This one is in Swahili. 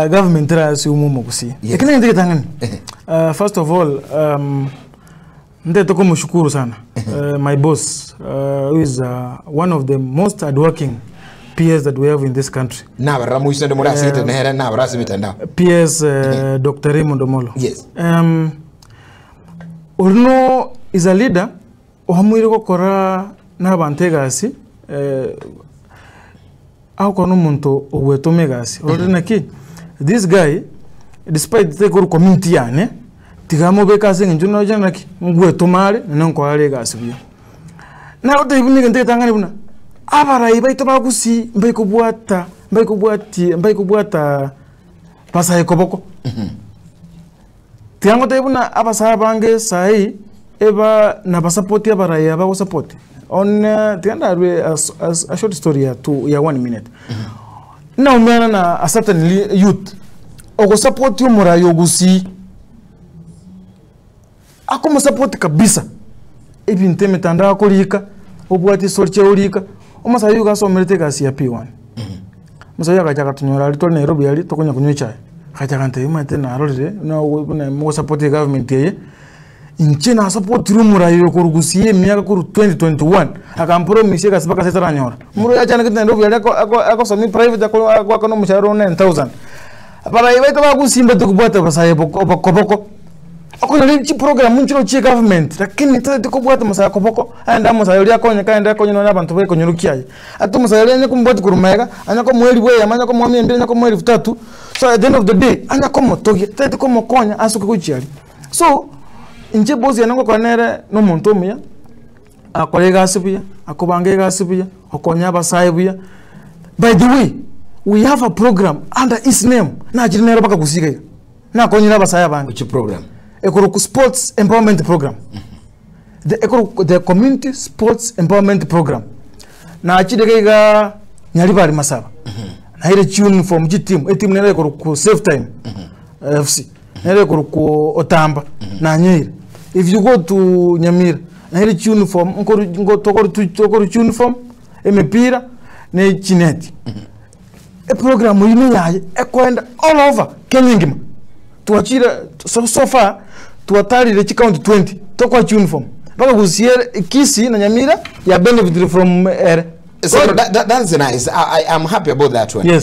Government si umumo kusi. Lakini ndike tangani. First of all, ndetoko kumshukuru sana. My boss, who is one of the most hardworking peers that we have in this country. PS Dr. Raymond Omolo. Yes. Urno is a leader. Ohamwiri gukora n'abantegasi ako no muntu owetomegasi. Orinaki this guy, despite the community yane tigamo bekase njuno janaki ngwetomare nanko alegasi byo. Na ote ibinige ndetangani buna abarayi baito bagusi mbayi kubwata pasa ekoboko. Tiango tebuna abasaba bange sai eba na basapoti abarayi abago support. On a short story ya 1 minute. Na umena na a certain youth ogo support yo murayi ogusi ako support kabisa. Ebi nteme tanda akolika obwati sorche olika omasayo gasomerete gasi ya P1. Musayo akachaka tunyora ali to Nairobi ali tokonya kunywa chai. Kachaka ntema tena arore na mo support government ye. Inchena support rumurayo kurugusiye myaka kuru 2021 akampromise gasibaka setara nyora. Muro ya chana kitendo Nairobi ali ako sami private ako no mushahara 9000. Para ibaito bagusimba tukubwata basaye boko. Ako nalichi program munchiro chi government lakini tete kubwata masaya kopoko anda masaya ya konya kaenda konya na abantu be konyurukiaye atu masaya ne kumbwata kurumega anyako mweli we amanya ko mwami mbele nyako mweli 3 so at the end of the day anyako motoge tete ko mokonya asuke kuchiali so inje bozi yango kwanere no muntu omuya akolega asibuya akubangega asibuya okonya abasaye. By the way, we have a program under his name na jirinero baka kusiga na konyira abasaye bange. Which program? Ekoroku Sports Empowerment Program. The Community Sports Empowerment Program. Na achidega nyali bari masaba. Na ile tune from team, team nere ekoroku Safe Time. FC. Nere ekoroku Otamba na Nyeri. If you go to Nyamira, na ile tune from tokoro tune from emepira ne chineti. A program yime yaye ekwenda all over Kenya ngima. Tuachira so far tuatari le count 20 tokwa uniform baka kusiere Kisi na Nyamira ya benefit from so that's nice. I'm happy about that one. Yes.